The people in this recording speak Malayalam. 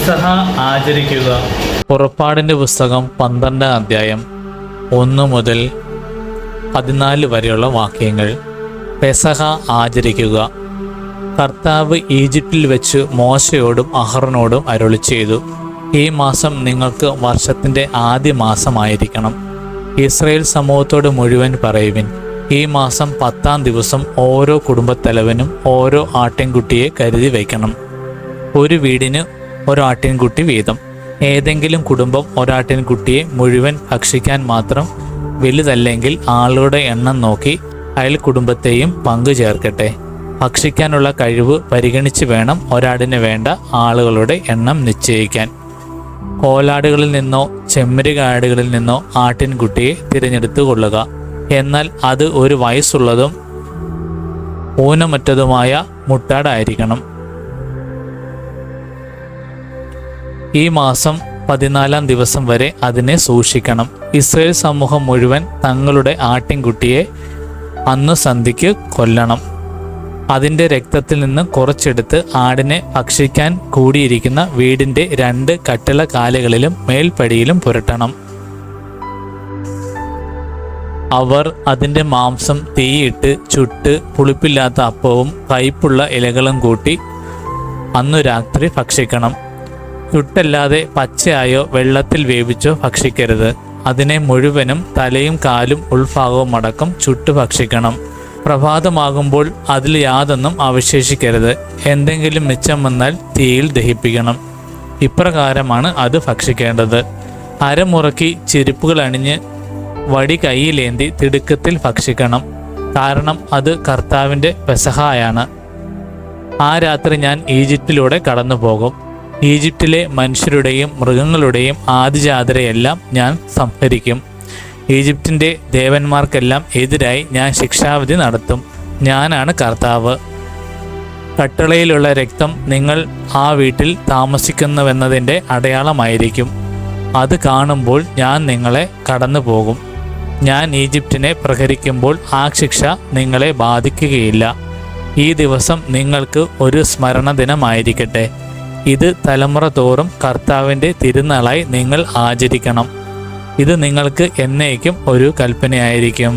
പെസഹ ആചരിക്കുക. പുറപ്പാടിൻ്റെ പുസ്തകം 12 അധ്യായം 1 മുതൽ 14 വരെയുള്ള വാക്യങ്ങൾ. പെസഹ ആചരിക്കുക. കർത്താവ് ഈജിപ്തിൽ വെച്ച് മോശയോടും അഹറോനോടും അരുളി ചെയ്തു, ഈ മാസം നിങ്ങൾക്ക് വർഷത്തിൻ്റെ ആദ്യ മാസമായിരിക്കണം. ഇസ്രായേൽ സമൂഹത്തോട് മുഴുവൻ പറയുവിൻ, ഈ മാസം 10-ാം ദിവസം ഓരോ കുടുംബത്തലവനും ഓരോ ആട്ടിൻകുട്ടിയെ കരുതി വയ്ക്കണം. ഒരു വീടിന് ഒരാട്ടിൻകുട്ടി വീതം. ഏതെങ്കിലും കുടുംബം ഒരാട്ടിൻകുട്ടിയെ മുഴുവൻ ഭക്ഷിക്കാൻ മാത്രം വലുതല്ലെങ്കിൽ ആളുകളുടെ എണ്ണം നോക്കി അയൽ കുടുംബത്തെയും പങ്കു ചേർക്കട്ടെ. ഭക്ഷിക്കാനുള്ള കഴിവ് പരിഗണിച്ച് വേണം ഒരാടിന് വേണ്ട ആളുകളുടെ എണ്ണം നിശ്ചയിക്കാൻ. കോലാടുകളിൽ നിന്നോ ചെമ്മരികാടുകളിൽ നിന്നോ ആട്ടിൻകുട്ടിയെ തിരഞ്ഞെടുത്തു കൊള്ളുക. എന്നാൽ അത് ഒരു വയസ്സുള്ളതും ഊനമറ്റതുമായ മുട്ടാടായിരിക്കണം. ഈ മാസം 14-ാം ദിവസം വരെ അതിനെ സൂക്ഷിക്കണം. ഇസ്രായേൽ സമൂഹം മുഴുവൻ തങ്ങളുടെ ആട്ടിൻകുട്ടിയെ അന്ന് സന്ധ്യയ്ക്ക് കൊല്ലണം. അതിൻ്റെ രക്തത്തിൽ നിന്ന് കുറച്ചെടുത്ത് ആടിനെ ഭക്ഷിക്കാൻ കൂടിയിരിക്കുന്ന വീടിൻ്റെ 2 കട്ടിള കാലുകളിലും മേൽപ്പടിയിലും പുരട്ടണം. അവർ അതിൻ്റെ മാംസം തീയിട്ട് ചുട്ട് പുളിപ്പില്ലാത്ത അപ്പവും കയ്പുള്ള ഇലകളും കൂട്ടി അന്നു രാത്രി ഭക്ഷിക്കണം. ചുട്ടല്ലാതെ പച്ചയായോ വെള്ളത്തിൽ വേവിച്ചോ ഭക്ഷിക്കരുത്. അതിനെ മുഴുവനും തലയും കാലും ഉൾഭാഗവും അടക്കം ചുട്ട് ഭക്ഷിക്കണം. പ്രഭാതമാകുമ്പോൾ അതിൽ യാതൊന്നും അവശേഷിക്കരുത്. എന്തെങ്കിലും മിച്ചം വന്നാൽ തീയിൽ ദഹിപ്പിക്കണം. ഇപ്രകാരമാണ് അത് ഭക്ഷിക്കേണ്ടത്. അരമുറക്കി ചെരുപ്പുകൾ അണിഞ്ഞ് വടി കയ്യിലേന്തി തിടുക്കത്തിൽ ഭക്ഷിക്കണം. കാരണം അത് കർത്താവിൻ്റെ പെസഹായാണ്. ആ രാത്രി ഞാൻ ഈജിപ്തിലൂടെ കടന്നു പോകും. ഈജിപ്തിലെ മനുഷ്യരുടെയും മൃഗങ്ങളുടെയും ആദിജാതരെയെല്ലാം ഞാൻ സംഹരിക്കും. ഈജിപ്തിൻ്റെ ദേവന്മാർക്കെല്ലാം എതിരായി ഞാൻ ശിക്ഷാവിധി നടത്തും. ഞാനാണ് കർത്താവ്. കട്ടളയിലുള്ള രക്തം നിങ്ങൾ ആ വീട്ടിൽ താമസിക്കുന്നുവെന്നതിൻ്റെ അടയാളമായിരിക്കും. അത് കാണുമ്പോൾ ഞാൻ നിങ്ങളെ കടന്നു പോകും. ഞാൻ ഈജിപ്തിനെ പ്രഹരിക്കുമ്പോൾ ആ ശിക്ഷ നിങ്ങളെ ബാധിക്കുകയില്ല. ഈ ദിവസം നിങ്ങൾക്ക് ഒരു സ്മരണ ദിനമായിരിക്കട്ടെ. ഇത് തലമുറ തോറും കർത്താവിൻ്റെ തിരുനാളായി നിങ്ങൾ ആചരിക്കണം. ഇത് നിങ്ങൾക്ക് എന്നേക്കും ഒരു കൽപ്പനയായിരിക്കും.